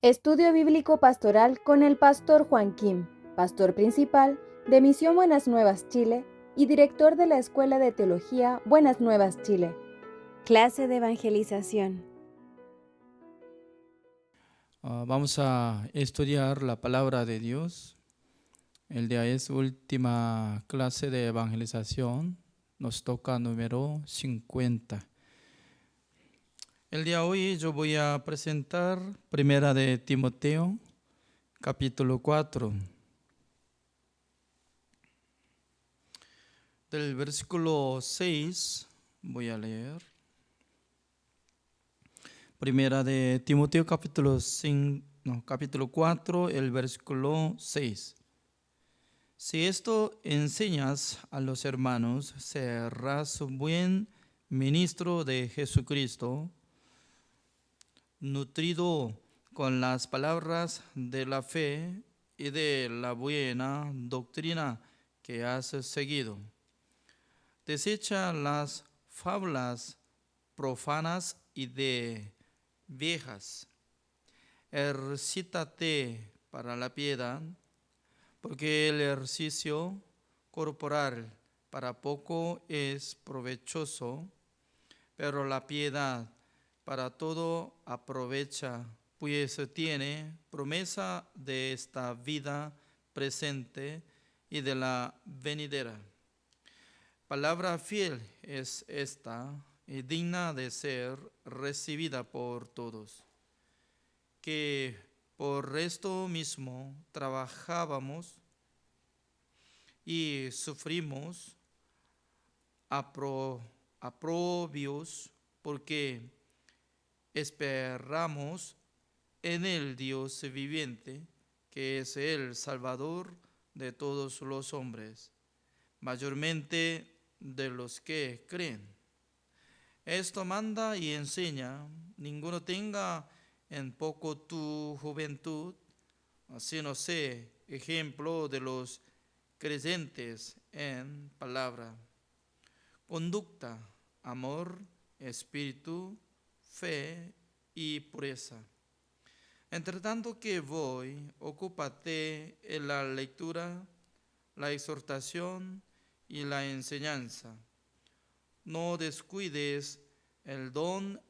Estudio Bíblico Pastoral con el Pastor Juan Kim, Pastor Principal de Misión Buenas Nuevas Chile y Director de la Escuela de Teología Buenas Nuevas Chile. Clase de Evangelización. Vamos a estudiar la palabra de Dios. El día es última clase de evangelización. Nos toca número 50. El día de hoy yo voy a presentar Primera de Timoteo, capítulo 4. Del versículo 6 voy a leer. Primera de Timoteo, capítulo 4, el versículo 6. Si esto enseñas a los hermanos, serás un buen ministro de Jesucristo, nutrido con las palabras de la fe y de la buena doctrina que has seguido. Desecha las fábulas profanas y de viejas. Ejercítate para la piedad, porque el ejercicio corporal para poco es provechoso, pero la piedad para todo aprovecha, pues tiene promesa de esta vida presente y de la venidera. Palabra fiel es esta y digna de ser recibida por todos, que por esto mismo trabajábamos y sufrimos aprobios, porque esperamos en el Dios viviente, que es el Salvador de todos los hombres, mayormente de los que creen. Esto manda y enseña: ninguno tenga en poco tu juventud, sino sé ejemplo de los creyentes en palabra, conducta, amor, espíritu, fe y pureza. Entre tanto que voy, ocúpate en la lectura, la exhortación y la enseñanza. No descuides el don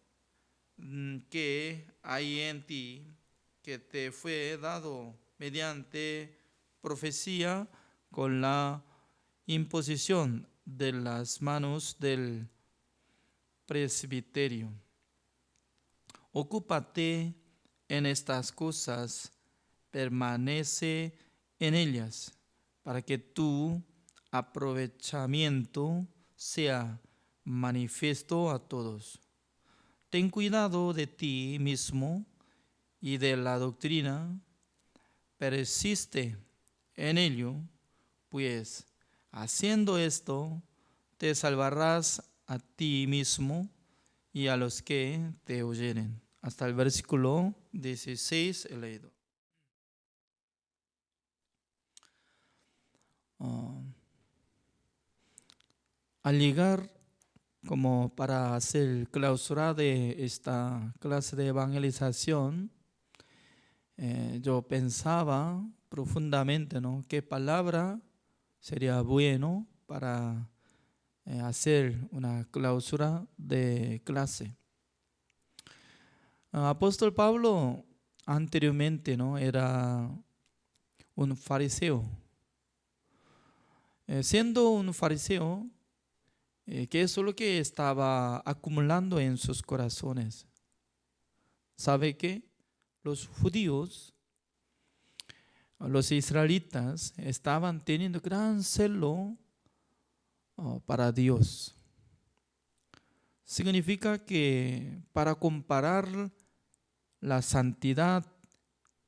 que hay en ti, que te fue dado mediante profecía con la imposición de las manos del presbiterio. Ocúpate en estas cosas, permanece en ellas, para que tu aprovechamiento sea manifiesto a todos. Ten cuidado de ti mismo y de la doctrina, persiste en ello, pues haciendo esto te salvarás a ti mismo y a los que te oyeren. Hasta el versículo 16 he leído. Al llegar como para hacer clausura de esta clase de evangelización, yo pensaba profundamente, ¿no?, qué palabra sería bueno para hacer una clausura de clase. Apóstol Pablo anteriormente, ¿no?, era un fariseo. Siendo un fariseo, ¿qué es lo que estaba acumulando en sus corazones? ¿Sabe qué? Los judíos, los israelitas, estaban teniendo gran celo para Dios. Significa que para comparar la santidad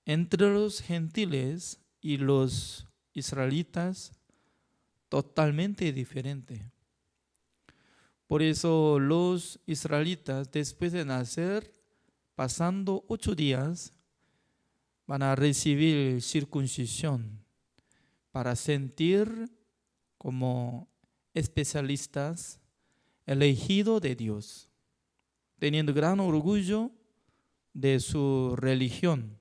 entre los gentiles y los israelitas, totalmente diferente. Por eso los israelitas, después de nacer, pasando 8 días, van a recibir circuncisión para sentir como especialistas elegidos de Dios, teniendo gran orgullo de su religión,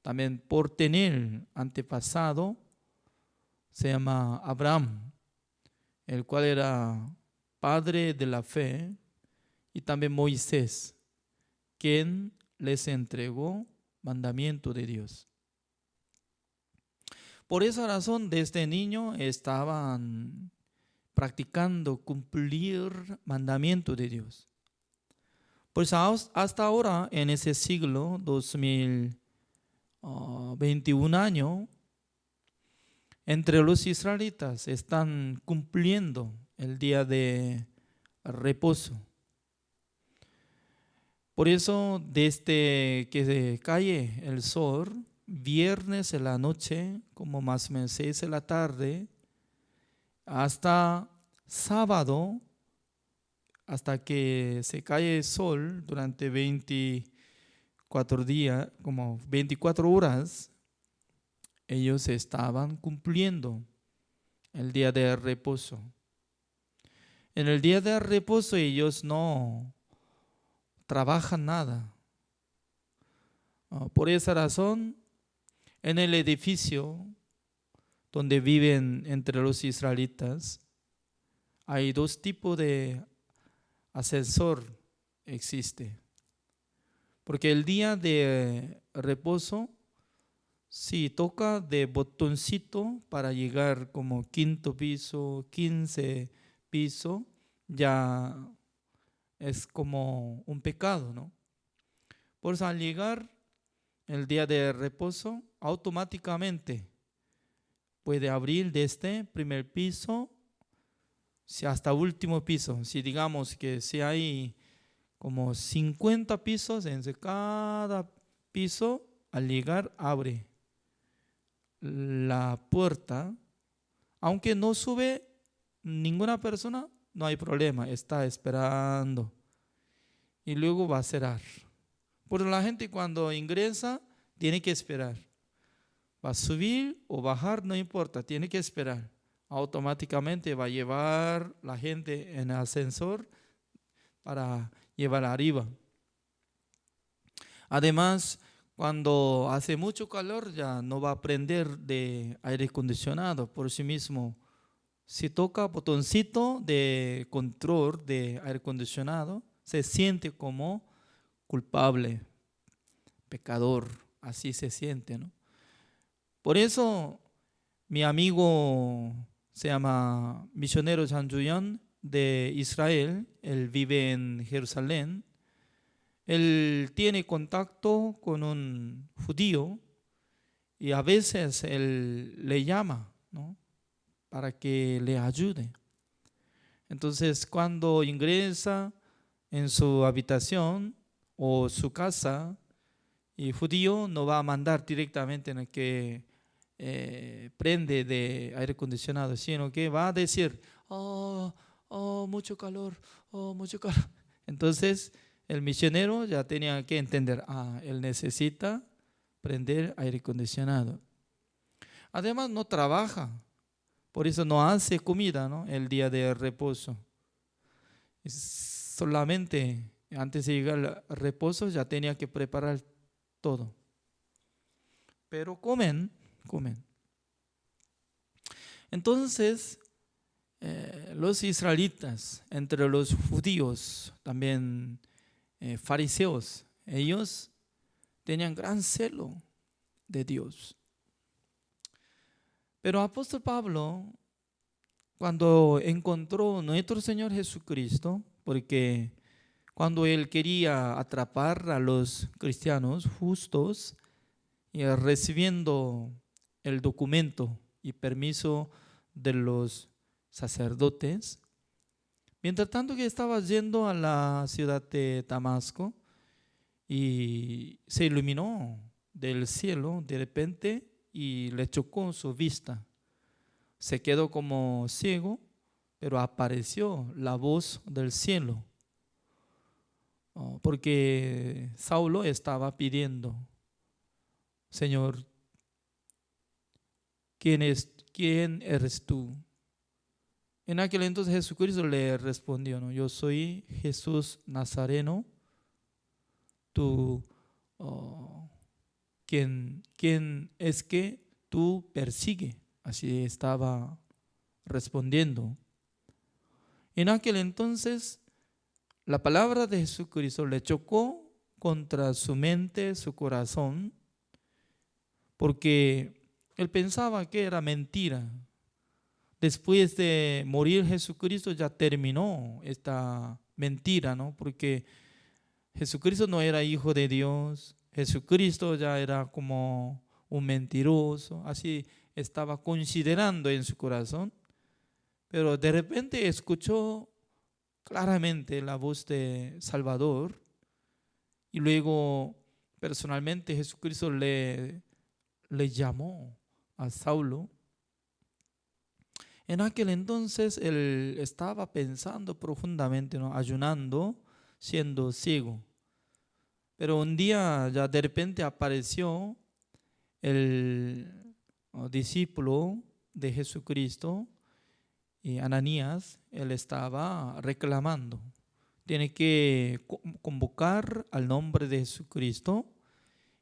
también por tener antepasado, se llama Abraham, el cual era padre de la fe, y también Moisés, quien les entregó mandamiento de Dios. Por esa razón, desde niño estaban practicando cumplir mandamiento de Dios. Pues hasta ahora, en ese siglo 2021 años, entre los israelitas están cumpliendo el día de reposo. Por eso, desde que se cae el sol, viernes en la noche, como más o menos 6 de la tarde, hasta sábado, hasta que se cae el sol durante 24 días, como 24 horas, ellos estaban cumpliendo el día de reposo. En el día de reposo ellos no trabajan nada. Por esa razón, en el edificio donde viven entre los israelitas, hay dos tipos de ascensor existe. Porque el día de reposo, si toca de botoncito para llegar como 5º piso, 15 piso, ya es como un pecado, ¿no? Por eso al llegar el día de reposo, automáticamente puede abrir desde primer piso hasta último piso. Si digamos que si hay como 50 pisos, en cada piso al llegar abre la puerta, aunque no sube ninguna persona, no hay problema, está esperando y luego va a cerrar. Por la gente cuando ingresa tiene que esperar, va a subir o bajar, no importa, tiene que esperar. Automáticamente va a llevar la gente en el ascensor para llevar arriba. Además, cuando hace mucho calor ya no va a prender de aire acondicionado por sí mismo. Si toca botoncito de control de aire acondicionado, se siente como culpable, pecador, así se siente, ¿no? Por eso mi amigo se llama Misionero Janjuyan de Israel, él vive en Jerusalén. Él tiene contacto con un judío y a veces él le llama, ¿no?, para que le ayude. Entonces, cuando ingresa en su habitación o su casa, el judío no va a mandar directamente en el que prende de aire acondicionado, sino que va a decir, mucho calor, mucho calor. Entonces, el misionero ya tenía que entender, él necesita prender aire acondicionado. Además, no trabaja, por eso no hace comida, ¿no?, el día de reposo. Solamente antes de llegar al reposo ya tenía que preparar todo. Pero comen. Entonces, los israelitas, entre los judíos, también fariseos, ellos tenían gran celo de Dios. Pero apóstol Pablo, cuando encontró a nuestro Señor Jesucristo, porque cuando él quería atrapar a los cristianos justos, y recibiendo el documento y permiso de los sacerdotes, mientras tanto que estaba yendo a la ciudad de Damasco y se iluminó del cielo de repente y le chocó su vista. Se quedó como ciego, pero apareció la voz del cielo, porque Saulo estaba pidiendo, Señor, ¿quién eres tú? En aquel entonces Jesucristo le respondió, ¿no?, yo soy Jesús Nazareno, tu ¿quién es que tú persigues? Así estaba respondiendo. En aquel entonces, la palabra de Jesucristo le chocó contra su mente, su corazón, porque él pensaba que era mentira. Después de morir Jesucristo ya terminó esta mentira, ¿no? Porque Jesucristo no era hijo de Dios, Jesucristo ya era como un mentiroso, así estaba considerando en su corazón, pero de repente escuchó claramente la voz de Salvador y luego personalmente Jesucristo le llamó a Saulo. En aquel entonces él estaba pensando profundamente, ¿no? Ayunando, siendo ciego. Pero un día ya de repente apareció el discípulo de Jesucristo, y Ananías. Él estaba reclamando. Tiene que convocar al nombre de Jesucristo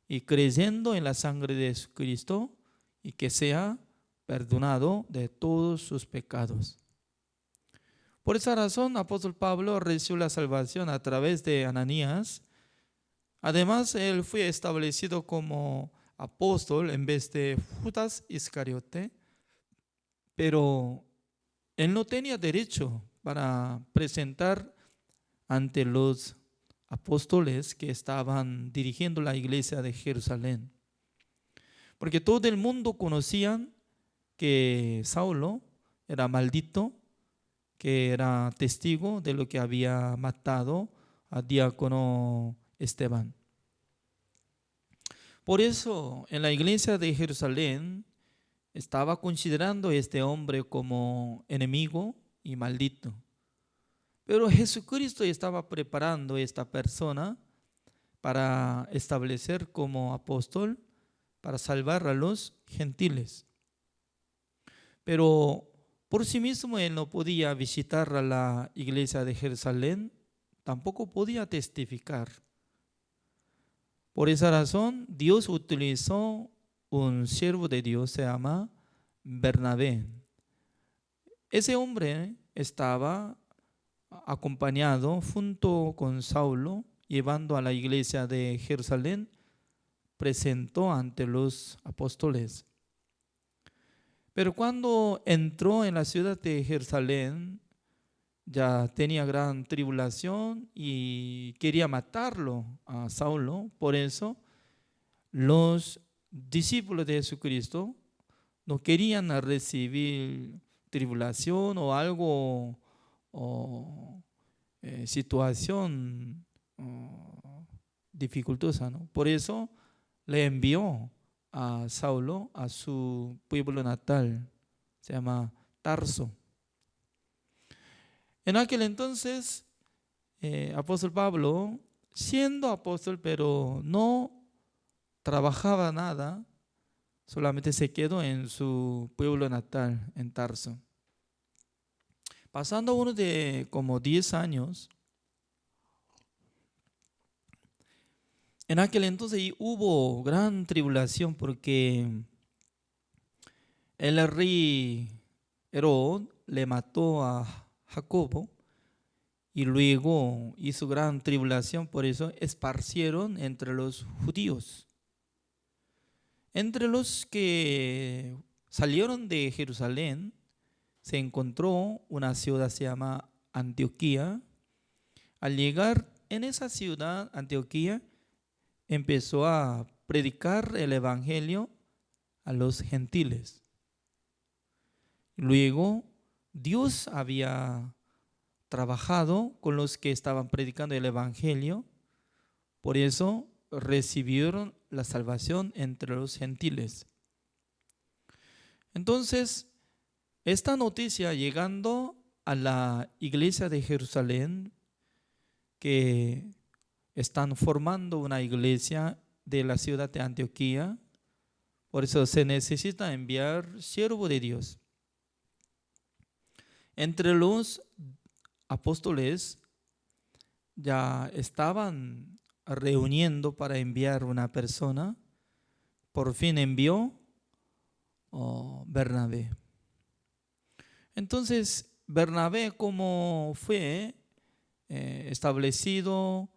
y creyendo en la sangre de Jesucristo y que sea perdonado de todos sus pecados. Por esa razón, apóstol Pablo recibió la salvación a través de Ananías. Además, él fue establecido como apóstol en vez de Judas Iscariote, pero él no tenía derecho para presentar ante los apóstoles que estaban dirigiendo la iglesia de Jerusalén, porque todo el mundo conocía que Saulo era maldito, que era testigo de lo que había matado a diácono Esteban. Por eso en la iglesia de Jerusalén estaba considerando a este hombre como enemigo y maldito. Pero Jesucristo estaba preparando a esta persona para establecer como apóstol, para salvar a los gentiles. Pero por sí mismo él no podía visitar a la iglesia de Jerusalén, tampoco podía testificar. Por esa razón, Dios utilizó un siervo de Dios, se llama Bernabé. Ese hombre estaba acompañado junto con Saulo, llevando a la iglesia de Jerusalén, presentó ante los apóstoles. Pero cuando entró en la ciudad de Jerusalén, ya tenía gran tribulación y quería matarlo a Saulo. Por eso los discípulos de Jesucristo no querían recibir tribulación o algo o situación dificultosa, ¿no? Por eso le envió a Saulo a su pueblo natal, se llama Tarso. En aquel entonces, apóstol Pablo, siendo apóstol, pero no trabajaba nada, solamente se quedó en su pueblo natal, en Tarso. Pasando uno de como 10 años, en aquel entonces hubo gran tribulación porque el rey Herod le mató a Jacobo y luego hizo gran tribulación, por eso esparcieron entre los judíos. Entre los que salieron de Jerusalén se encontró una ciudad que se llama Antioquía. Al llegar en esa ciudad, Antioquía, empezó a predicar el evangelio a los gentiles. Luego, Dios había trabajado con los que estaban predicando el evangelio, por eso recibieron la salvación entre los gentiles. Entonces, esta noticia llegando a la iglesia de Jerusalén, que están formando una iglesia de la ciudad de Antioquía, por eso se necesita enviar siervo de Dios. Entre los apóstoles ya estaban reuniendo para enviar una persona, por fin envió Bernabé. Entonces, Bernabé, como fue establecido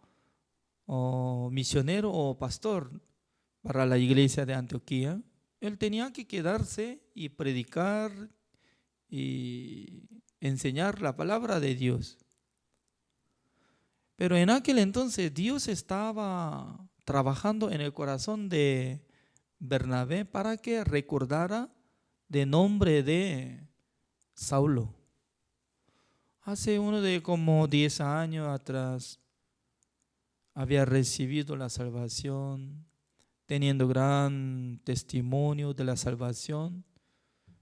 misionero o pastor para la iglesia de Antioquía, él tenía que quedarse y predicar y enseñar la palabra de Dios. Pero en aquel entonces Dios estaba trabajando en el corazón de Bernabé para que recordara del nombre de Saulo. Hace uno de como 10 años atrás había recibido la salvación, teniendo gran testimonio de la salvación.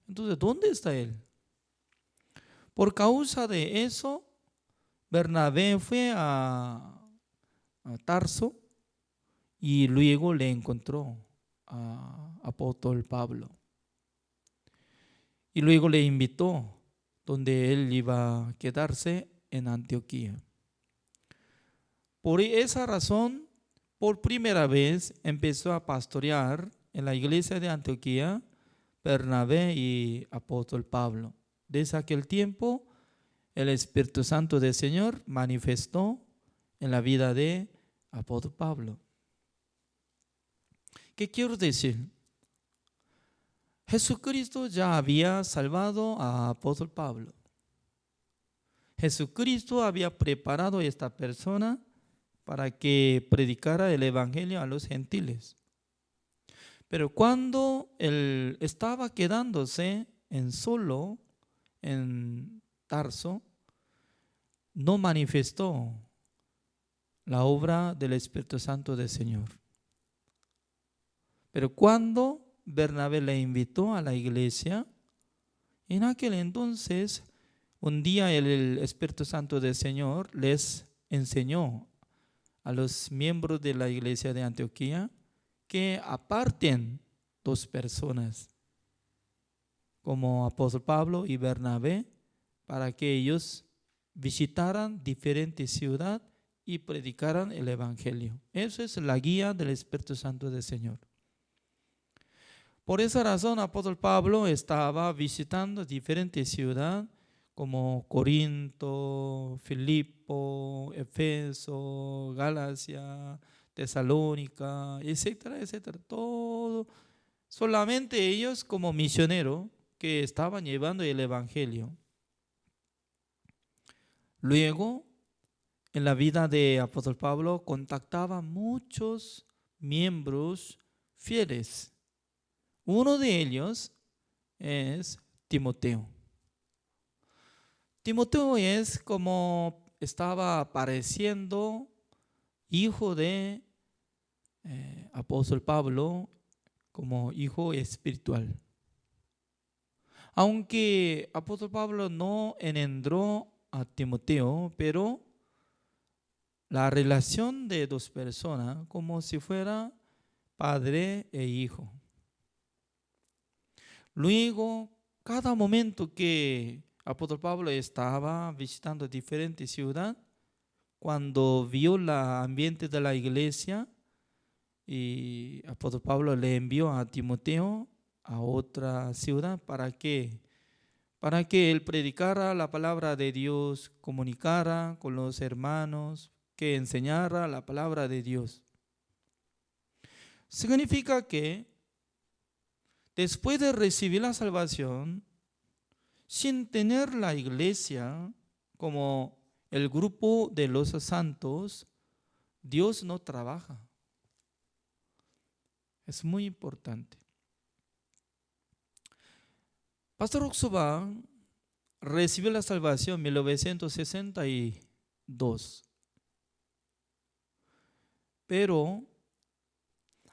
Entonces, ¿dónde está él? Por causa de eso, Bernabé fue a Tarso y luego le encontró a apóstol Pablo. Y luego le invitó donde él iba a quedarse en Antioquía. Por esa razón, por primera vez empezó a pastorear en la iglesia de Antioquía Bernabé y apóstol Pablo. Desde aquel tiempo, el Espíritu Santo del Señor manifestó en la vida de apóstol Pablo. ¿Qué quiero decir? Jesucristo ya había salvado a apóstol Pablo. Jesucristo había preparado a esta persona para que predicara el evangelio a los gentiles. Pero cuando él estaba quedándose solo en Tarso, no manifestó la obra del Espíritu Santo del Señor. Pero cuando Bernabé le invitó a la iglesia, en aquel entonces, un día el Espíritu Santo del Señor les enseñó a los miembros de la iglesia de Antioquía que aparten 2 personas, como apóstol Pablo y Bernabé, para que ellos visitaran diferentes ciudades y predicaran el evangelio. Eso es la guía del Espíritu Santo del Señor. Por esa razón, apóstol Pablo estaba visitando diferentes ciudades como Corinto, Filipo, Efeso, Galacia, Tesalónica, etcétera, etcétera. Todo, solamente ellos como misioneros que estaban llevando el evangelio. Luego, en la vida de apóstol Pablo, contactaba muchos miembros fieles. Uno de ellos es Timoteo. Timoteo es como estaba apareciendo hijo de apóstol Pablo, como hijo espiritual. Aunque apóstol Pablo no engendró a Timoteo, pero la relación de 2 personas como si fuera padre e hijo. Luego, cada momento que apóstol Pablo estaba visitando diferentes ciudades, cuando vio el ambiente de la iglesia, y apóstol Pablo le envió a Timoteo a otra ciudad para que él predicara la palabra de Dios, comunicara con los hermanos, que enseñara la palabra de Dios. Significa que después de recibir la salvación, sin tener la iglesia como el grupo de los santos, Dios no trabaja. Es muy importante. Pastor Oxoba recibió la salvación en 1962. Pero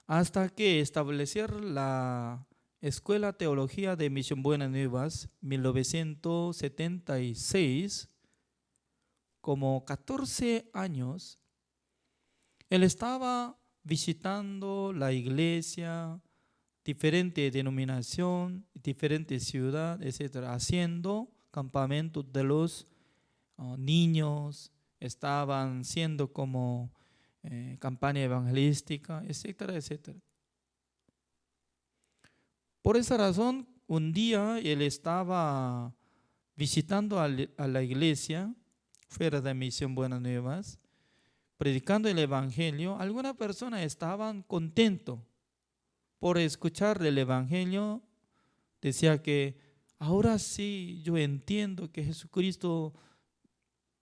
hasta que establecieron la Escuela Teología de Misión Buenas Nuevas, 1976, como 14 años, él estaba visitando la iglesia, diferente denominación, diferentes ciudades, etcétera, haciendo campamentos de los niños, estaban siendo como campaña evangelística, etcétera, etcétera. Por esa razón, un día él estaba visitando a la iglesia fuera de Misión Buenas Nuevas, predicando el Evangelio. Algunas personas estaban contentos por escuchar el Evangelio. Decía que ahora sí yo entiendo que Jesucristo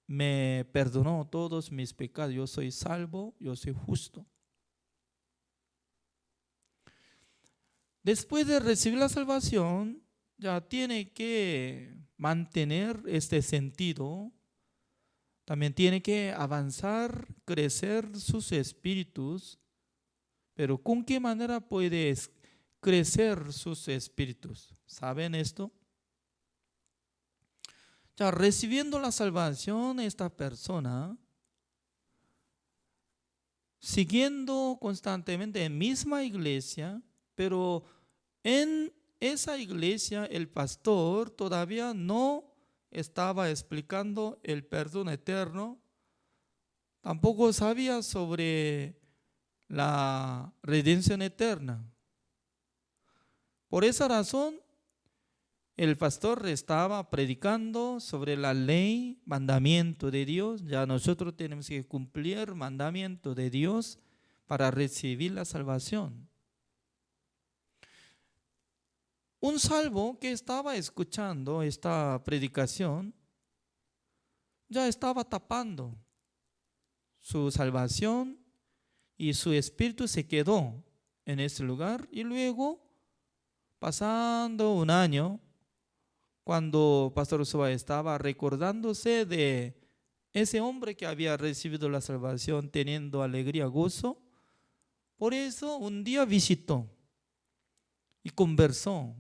me perdonó todos mis pecados. Yo soy salvo, yo soy justo. Después de recibir la salvación, ya tiene que mantener este sentido. También tiene que avanzar, crecer sus espíritus. Pero ¿con qué manera puede crecer sus espíritus? ¿Saben esto? Ya recibiendo la salvación, esta persona, siguiendo constantemente en misma iglesia, pero en esa iglesia el pastor todavía no estaba explicando el perdón eterno, tampoco sabía sobre la redención eterna. Por esa razón, el pastor estaba predicando sobre la ley, mandamiento de Dios. Ya nosotros tenemos que cumplir mandamiento de Dios para recibir la salvación. Un salvo que estaba escuchando esta predicación ya estaba tapando su salvación y su espíritu se quedó en ese lugar. Y luego, pasando un año, cuando Pastor Ursúa estaba recordándose de ese hombre que había recibido la salvación teniendo alegría, gozo, por eso un día visitó y conversó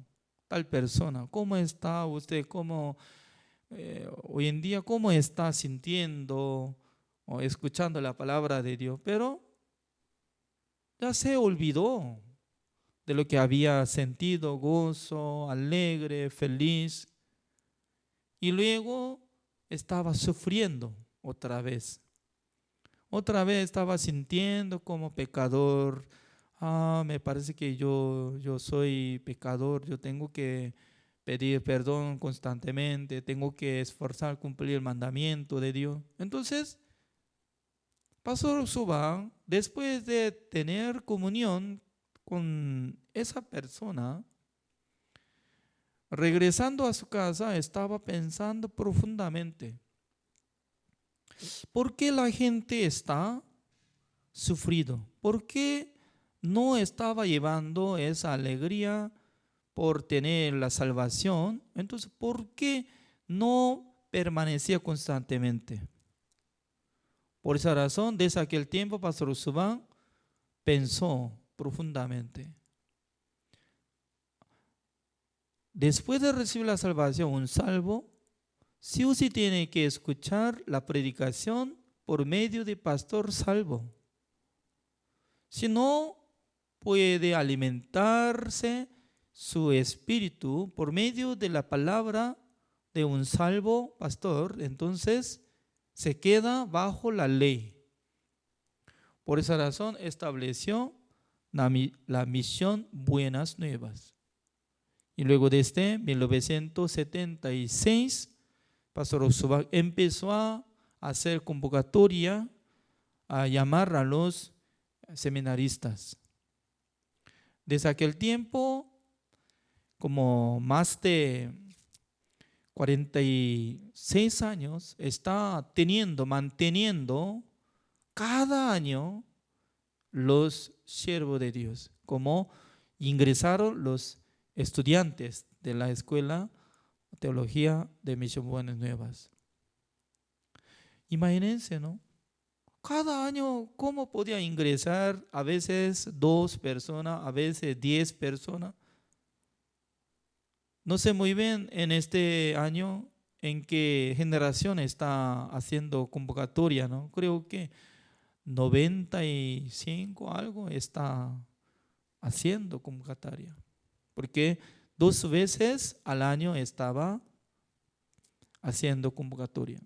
tal persona. ¿Cómo está usted? Hoy en día, cómo está sintiendo o escuchando la palabra de Dios? Pero ya se olvidó de lo que había sentido, gozo, alegre, feliz. Y luego estaba sufriendo otra vez. Otra vez estaba sintiendo como pecador. Me parece que yo soy pecador, yo tengo que pedir perdón constantemente, tengo que esforzar cumplir el mandamiento de Dios. Entonces, Pastor Suba, después de tener comunión con esa persona, regresando a su casa, estaba pensando profundamente, ¿por qué la gente está sufrido? ¿Por qué no estaba llevando esa alegría por tener la salvación? Entonces, ¿por qué no permanecía constantemente? Por esa razón, desde aquel tiempo, Pastor Usubán pensó profundamente. Después de recibir la salvación, un salvo sí o sí tiene que escuchar la predicación por medio de pastor salvo. Si no puede alimentarse su espíritu por medio de la palabra de un salvo pastor, entonces se queda bajo la ley. Por esa razón estableció la misión Buenas Nuevas. Y luego desde 1976, Pastor Osuba empezó a hacer convocatoria, a llamar a los seminaristas. Desde aquel tiempo, como más de 46 años, está manteniendo cada año los siervos de Dios, como ingresaron los estudiantes de la escuela Teología de Misión Buenas Nuevas. Imagínense, ¿no? Cada año, ¿cómo podía ingresar? A veces 2 personas, a veces 10 personas. No sé muy bien en este año en qué generación está haciendo convocatoria, ¿no? Creo que 95 algo está haciendo convocatoria. Porque 2 veces al año estaba haciendo convocatoria.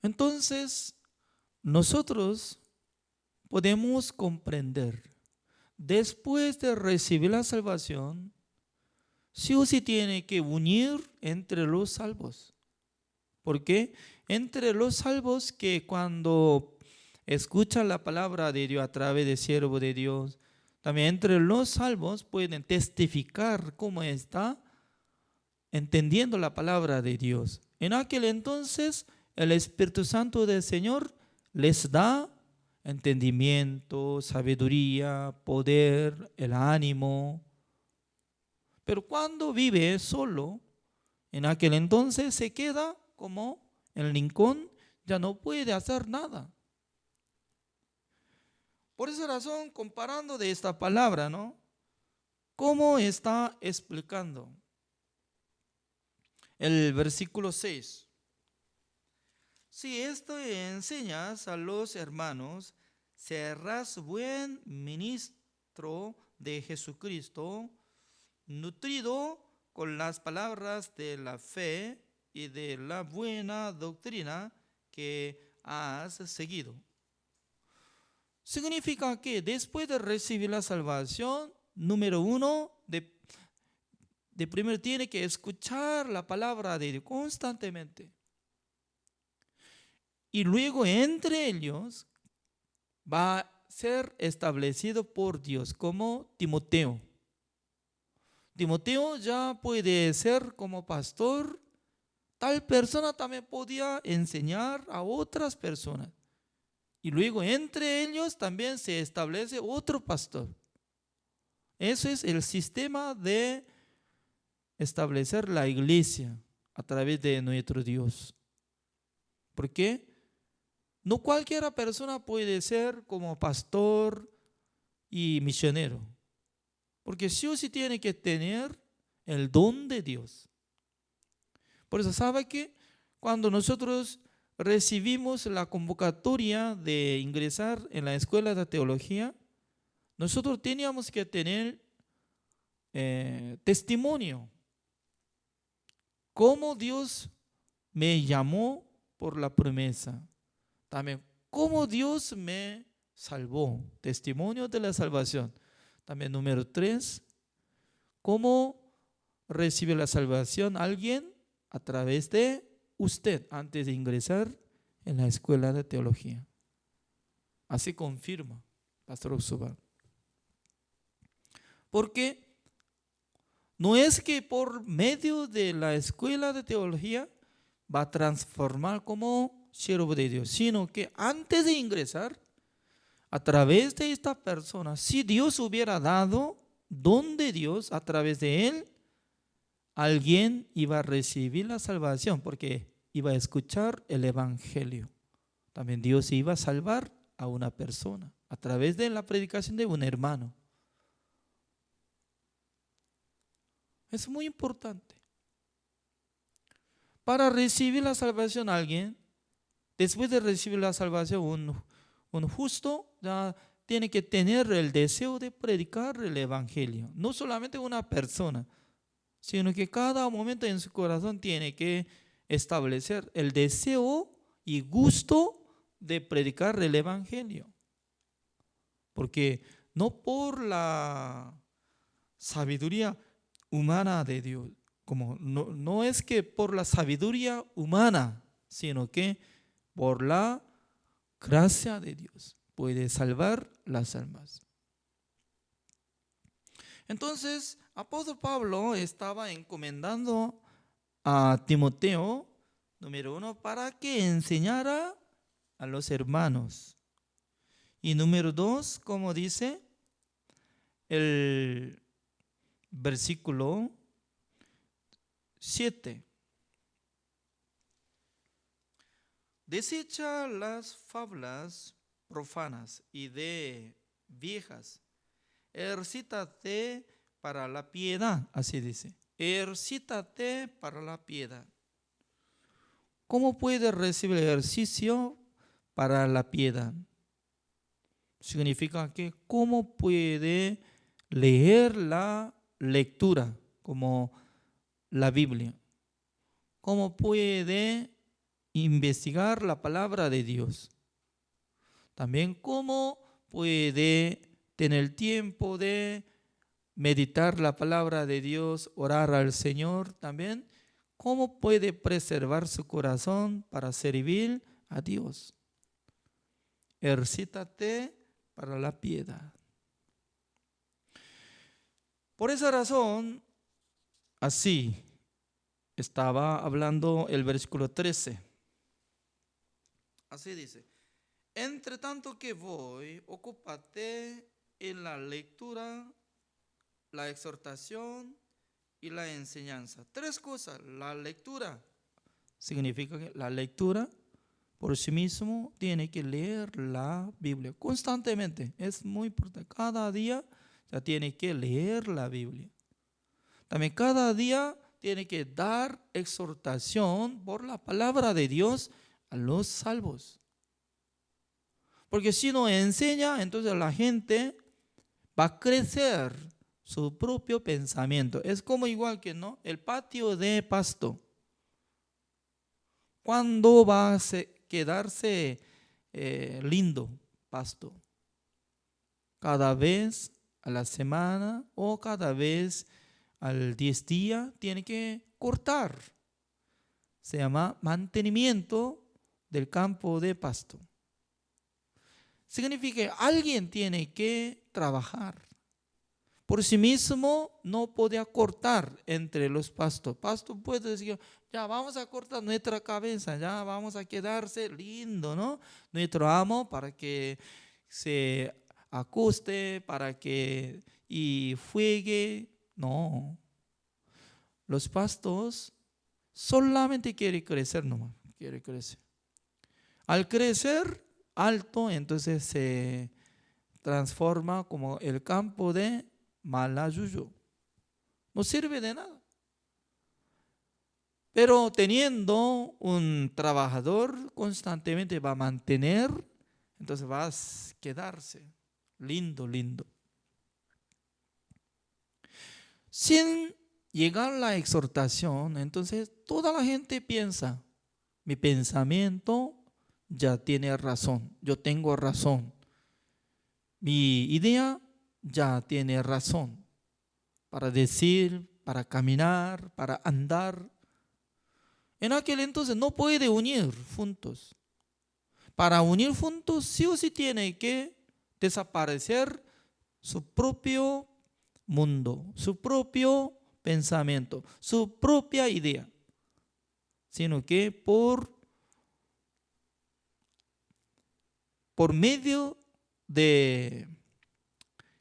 Entonces, nosotros podemos comprender después de recibir la salvación, sí o sí tiene que unir entre los salvos. ¿Por qué? Entre los salvos que cuando escuchan la palabra de Dios a través del siervo de Dios, también entre los salvos pueden testificar cómo está entendiendo la palabra de Dios. En aquel entonces, el Espíritu Santo del Señor les da entendimiento, sabiduría, poder, el ánimo. Pero cuando vive solo, en aquel entonces se queda como el rincón, ya no puede hacer nada. Por esa razón, comparando de esta palabra, ¿no? ¿Cómo está explicando? El versículo 6. Si esto enseñas a los hermanos, serás buen ministro de Jesucristo, nutrido con las palabras de la fe y de la buena doctrina que has seguido. Significa que después de recibir la salvación, número uno, de primero tiene que escuchar la palabra de Dios constantemente. Y luego entre ellos va a ser establecido por Dios como Timoteo. Timoteo ya puede ser como pastor. Tal persona también podía enseñar a otras personas. Y luego entre ellos también se establece otro pastor. Ese es el sistema de establecer la iglesia a través de nuestro Dios. ¿Por qué? No cualquiera persona puede ser como pastor y misionero. Porque sí o sí tiene que tener el don de Dios. Por eso, ¿sabe qué? Cuando nosotros recibimos la convocatoria de ingresar en la escuela de teología, nosotros teníamos que tener testimonio. Cómo Dios me llamó por la promesa. También cómo Dios me salvó. Testimonio de la salvación. También número 3, cómo recibe la salvación alguien a través de usted antes de ingresar en la escuela de teología. Así confirma Pastor Oxobar. Porque no es que por medio de la escuela de teología va a transformar como siervo de Dios, sino que antes de ingresar, a través de esta persona, si Dios hubiera dado don de Dios a través de él, alguien iba a recibir la salvación porque iba a escuchar el evangelio. También Dios iba a salvar a una persona a través de la predicación de un hermano. Es muy importante. Para recibir la salvación alguien, después de recibir la salvación un justo ya tiene que tener el deseo de predicar el evangelio. No solamente una persona, sino que cada momento en su corazón tiene que establecer el deseo y gusto de predicar el evangelio. Porque no por la sabiduría humana de Dios, como no es que por la sabiduría humana, sino que por la gracia de Dios puede salvar las almas. Entonces, apóstol Pablo estaba encomendando a Timoteo, número 1, para que enseñara a los hermanos. Y número 2, como dice el versículo 7. Desecha las fábulas profanas y de viejas. Ejercítate para la piedad, así dice. Ejercítate para la piedad. ¿Cómo puede recibir ejercicio para la piedad? Significa que cómo puede leer la lectura, como la Biblia. Cómo puede investigar la palabra de Dios. También cómo puede tener tiempo de meditar la palabra de Dios, orar al Señor también, ¿cómo puede preservar su corazón para servir a Dios? Ejercítate para la piedad. Por esa razón, así estaba hablando el versículo 13. Así dice: entre tanto que voy, ocúpate en la lectura, la exhortación y la enseñanza. Tres cosas. La lectura significa que la lectura por sí mismo tiene que leer la Biblia constantemente. Es muy importante. Cada día ya tiene que leer la Biblia. También cada día tiene que dar exhortación por la palabra de Dios a los salvos. Porque si no enseña, entonces la gente va a crecer su propio pensamiento. Es como igual que, ¿no?, el patio de pasto. ¿Cuándo va a quedarse lindo pasto? Cada vez a la semana o cada vez al 10 días tiene que cortar. Se llama mantenimiento del campo de pasto. Significa que alguien tiene que trabajar. Por sí mismo no puede cortar entre los pastos. Pasto puede decir, ya vamos a cortar nuestra cabeza, ya vamos a quedarse lindo, ¿no? Nuestro amo para que se acueste, para que y fuegue. No. Los pastos solamente quieren crecer nomás, quiere crecer. Al crecer alto, entonces se transforma como el campo de Malayuyo. No sirve de nada. Pero teniendo un trabajador constantemente va a mantener, entonces va a quedarse lindo, lindo. Sin llegar a la exhortación, entonces toda la gente piensa, mi pensamiento ya tiene razón, yo tengo razón. Mi idea ya tiene razón para decir, para caminar, para andar. En aquel entonces no puede unir juntos. Para unir juntos sí o sí tiene que desaparecer su propio mundo, su propio pensamiento, su propia idea, sino que por medio de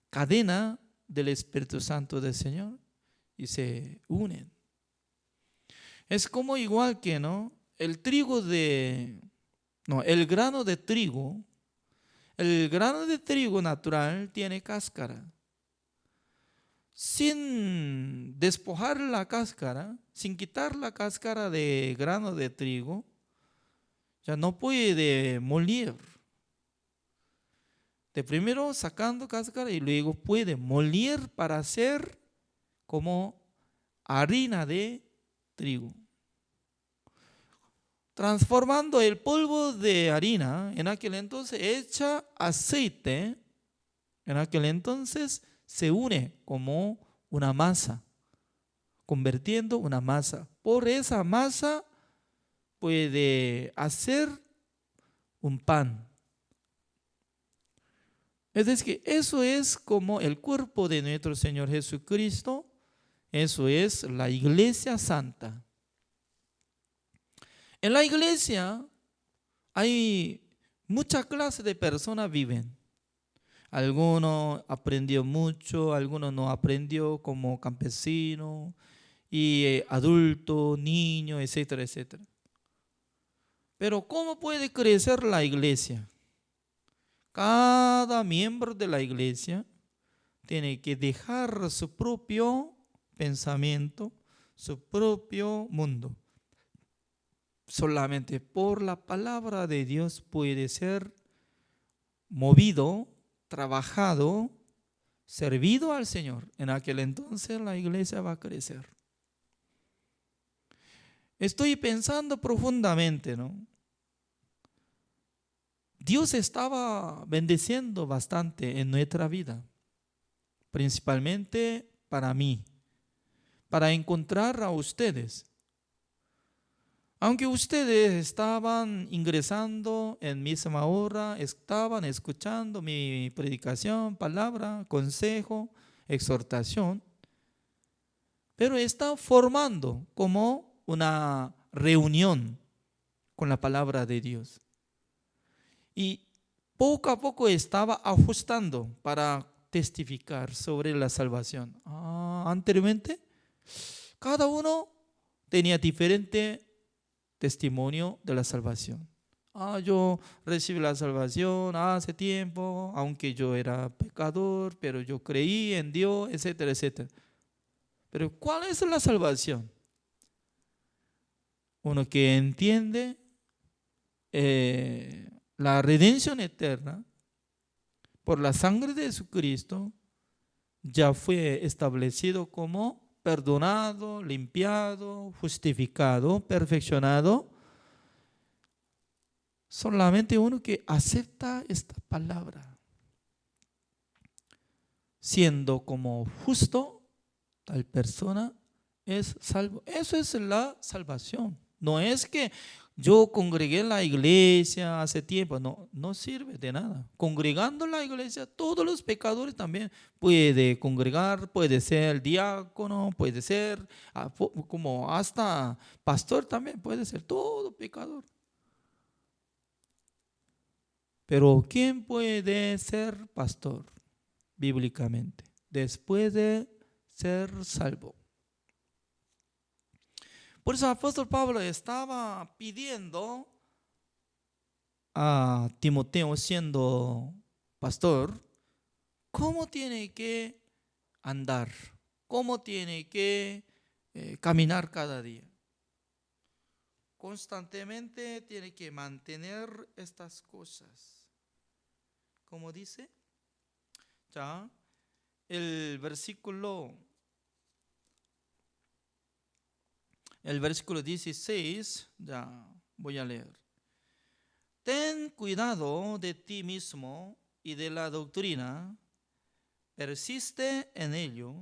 cadena del Espíritu Santo del Señor y se unen. Es como igual que, ¿no?, el grano de trigo. El grano de trigo natural tiene cáscara. Sin despojar la cáscara, sin quitar la cáscara de grano de trigo, ya no puede moler. De primero sacando cáscara y luego puede moler para hacer como harina de trigo. Transformando el polvo de harina, en aquel entonces echa aceite, en aquel entonces se une como una masa, convirtiendo una masa. Por esa masa puede hacer un pan. Es decir, que eso es como el cuerpo de nuestro Señor Jesucristo. Eso es la iglesia santa. En la iglesia hay muchas clases de personas viven. Algunos aprendió mucho, algunos no aprendió, como campesino y adulto, niño, etcétera, etcétera. Pero ¿cómo puede crecer la iglesia? Cada miembro de la iglesia tiene que dejar su propio pensamiento, su propio mundo. Solamente por la palabra de Dios puede ser movido, trabajado, servido al Señor. En aquel entonces la iglesia va a crecer. Estoy pensando profundamente, ¿no? Dios estaba bendiciendo bastante en nuestra vida, principalmente para mí, para encontrar a ustedes. Aunque ustedes estaban ingresando en misma hora, estaban escuchando mi predicación, palabra, consejo, exhortación, pero está formando como una reunión con la palabra de Dios. Y poco a poco estaba ajustando para testificar sobre la salvación. Anteriormente, cada uno tenía diferente testimonio de la salvación. Yo recibí la salvación hace tiempo, aunque yo era pecador, pero yo creí en Dios, etcétera, etcétera. Pero ¿cuál es la salvación? Uno que entiende la redención eterna por la sangre de Jesucristo, ya fue establecido como perdonado, limpiado, justificado, perfeccionado. Solamente uno que acepta esta palabra, siendo como justo, tal persona es salvo. Eso es la salvación. No es que yo congregué en la iglesia hace tiempo, no sirve de nada. Congregando en la iglesia, todos los pecadores también puede congregar, puede ser diácono, puede ser como hasta pastor también, puede ser todo pecador. Pero ¿quién puede ser pastor bíblicamente después de ser salvo? Por eso el apóstol Pablo estaba pidiendo a Timoteo, siendo pastor, cómo tiene que andar, cómo tiene que caminar cada día. Constantemente tiene que mantener estas cosas. Como dice, ya, el versículo 16, ya voy a leer. Ten cuidado de ti mismo y de la doctrina, persiste en ello,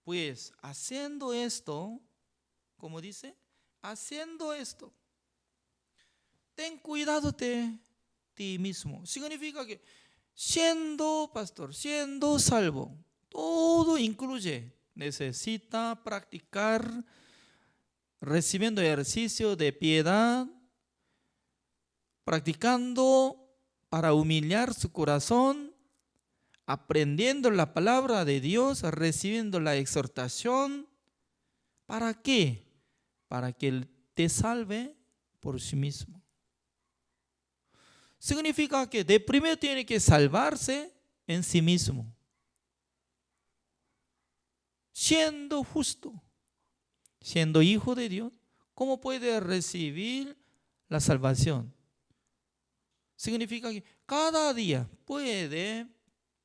pues haciendo esto, como dice, haciendo esto, ten cuidado de ti mismo. Significa que siendo pastor, siendo salvo, todo incluye, necesita practicar, recibiendo ejercicio de piedad, practicando para humillar su corazón, aprendiendo la palabra de Dios, recibiendo la exhortación. ¿Para qué? Para que Él te salve por sí mismo. Significa que de primero tiene que salvarse en sí mismo, siendo justo, siendo hijo de Dios. ¿Cómo puede recibir la salvación? Significa que cada día puede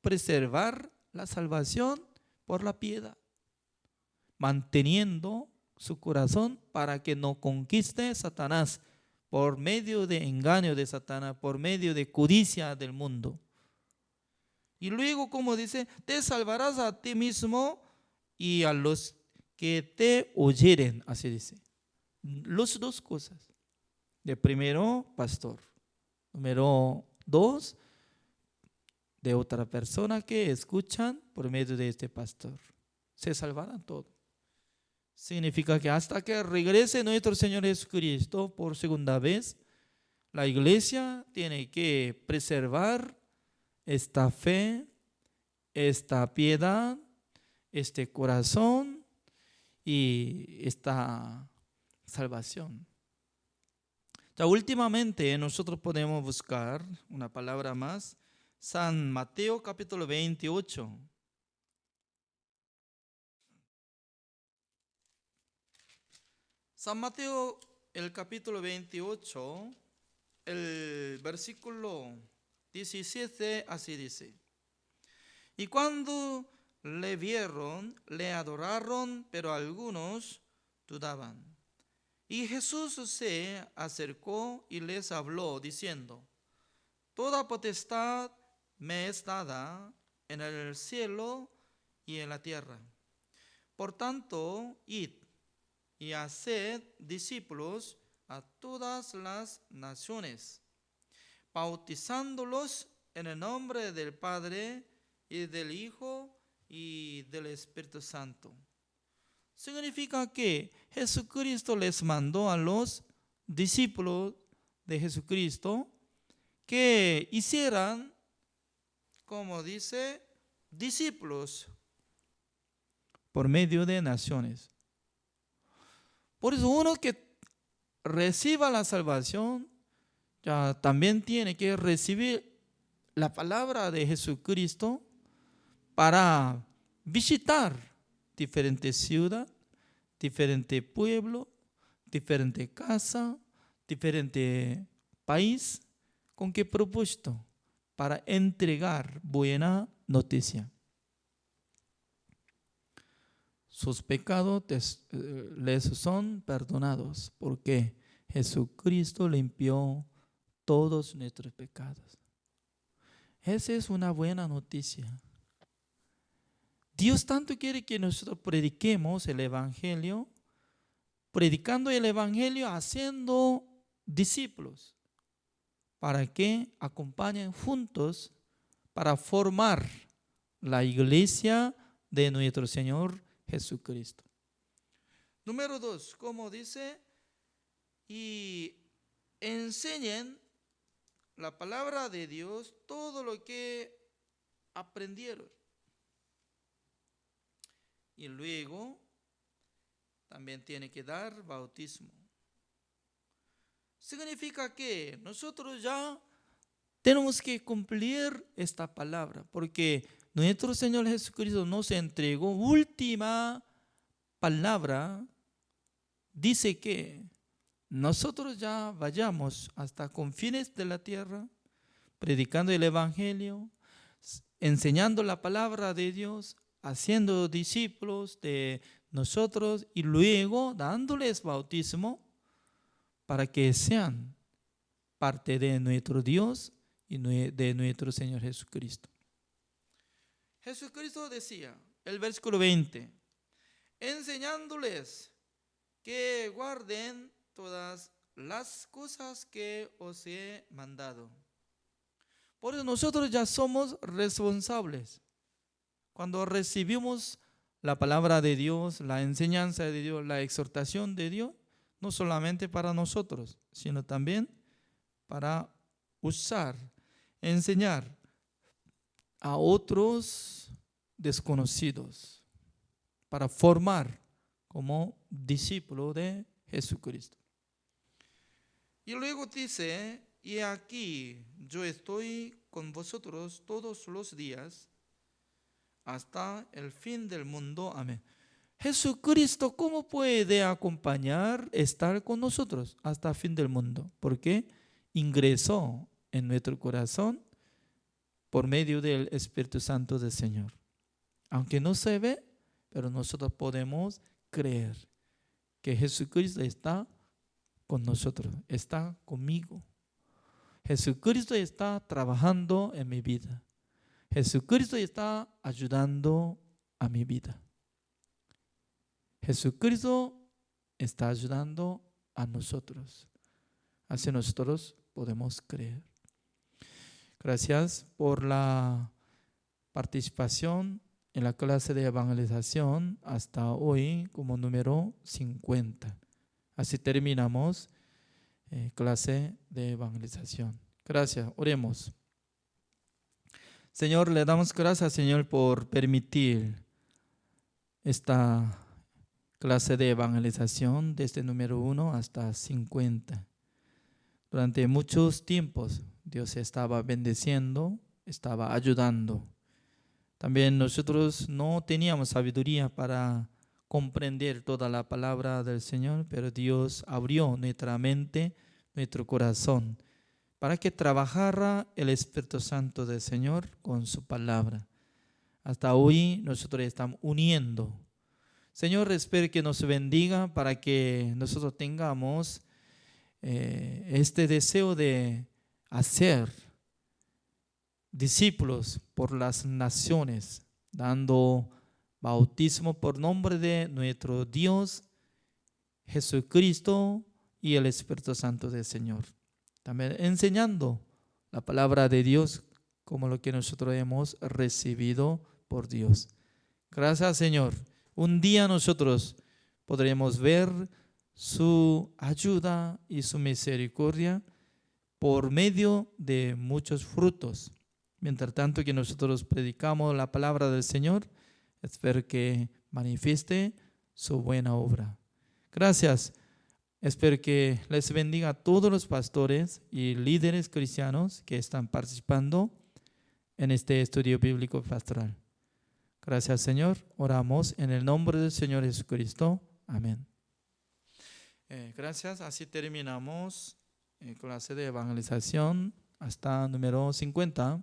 preservar la salvación por la piedad, manteniendo su corazón para que no conquiste Satanás por medio de engaño de Satanás, por medio de codicia del mundo. Y luego, como dice, te salvarás a ti mismo y a los que te oyeren, así dice. Las dos cosas. De primero, pastor. Número 2, de otra persona que escuchan por medio de este pastor. Se salvarán todos. Significa que hasta que regrese nuestro Señor Jesucristo por segunda vez, la iglesia tiene que preservar esta fe, esta piedad, este corazón y esta salvación. Ya últimamente nosotros podemos buscar una palabra más, San Mateo capítulo 28. San Mateo, el capítulo 28, el versículo 17, así dice. Y cuando le vieron, le adoraron, pero algunos dudaban. Y Jesús se acercó y les habló, diciendo, toda potestad me es dada en el cielo y en la tierra. Por tanto, id y haced discípulos a todas las naciones, bautizándolos en el nombre del Padre y del Hijo y del Espíritu Santo. Significa que Jesucristo les mandó a los discípulos de Jesucristo que hicieran, como dice, discípulos por medio de naciones. Por eso uno que reciba la salvación ya también tiene que recibir la palabra de Jesucristo para visitar diferentes ciudades, diferentes pueblos, diferentes casas, diferentes países. ¿Con qué propósito? Para entregar buena noticia. Sus pecados les son perdonados porque Jesucristo limpió todos nuestros pecados. Esa es una buena noticia. Dios tanto quiere que nosotros prediquemos el Evangelio, predicando el Evangelio, haciendo discípulos, para que acompañen juntos para formar la iglesia de nuestro Señor Jesucristo. Número 2, como dice, y enseñen la palabra de Dios, todo lo que aprendieron. Y luego también tiene que dar bautismo. Significa que nosotros ya tenemos que cumplir esta palabra, porque nuestro Señor Jesucristo nos entregó última palabra. Dice que nosotros ya vayamos hasta confines de la tierra, predicando el Evangelio, enseñando la palabra de Dios, haciendo discípulos de nosotros y luego dándoles bautismo para que sean parte de nuestro Dios y de nuestro Señor Jesucristo. Jesucristo decía, el versículo 20, enseñándoles que guarden todas las cosas que os he mandado. Por eso nosotros ya somos responsables. Cuando recibimos la palabra de Dios, la enseñanza de Dios, la exhortación de Dios, no solamente para nosotros, sino también para usar, enseñar a otros desconocidos, para formar como discípulo de Jesucristo. Y luego dice, y aquí yo estoy con vosotros todos los días hasta el fin del mundo. Amén. Jesucristo, ¿cómo puede acompañar, estar con nosotros hasta el fin del mundo? Porque ingresó en nuestro corazón por medio del Espíritu Santo del Señor. Aunque no se ve, pero nosotros podemos creer que Jesucristo está con nosotros, está conmigo. Jesucristo está trabajando en mi vida. Jesucristo está ayudando a mi vida. Jesucristo está ayudando a nosotros. Así nosotros podemos creer. Gracias por la participación en la clase de evangelización hasta hoy como número 50. Así terminamos clase de evangelización. Gracias, oremos. Señor, le damos gracias, Señor, por permitir esta clase de evangelización desde número 1 hasta 50. Durante muchos tiempos Dios estaba bendeciendo, estaba ayudando. También nosotros no teníamos sabiduría para comprender toda la palabra del Señor, pero Dios abrió nuestra mente, nuestro corazón, para que trabajara el Espíritu Santo del Señor con su palabra. Hasta hoy nosotros estamos uniendo. Señor, espero que nos bendiga para que nosotros tengamos este deseo de hacer discípulos por las naciones, dando bautismo por nombre de nuestro Dios Jesucristo y el Espíritu Santo del Señor. También enseñando la palabra de Dios como lo que nosotros hemos recibido por Dios. Gracias, Señor. Un día nosotros podremos ver su ayuda y su misericordia por medio de muchos frutos. Mientras tanto que nosotros predicamos la palabra del Señor, espero que manifieste su buena obra. Gracias. Espero que les bendiga a todos los pastores y líderes cristianos que están participando en este estudio bíblico pastoral. Gracias, Señor. Oramos en el nombre del Señor Jesucristo. Amén. Gracias. Así terminamos clase de evangelización hasta número 50.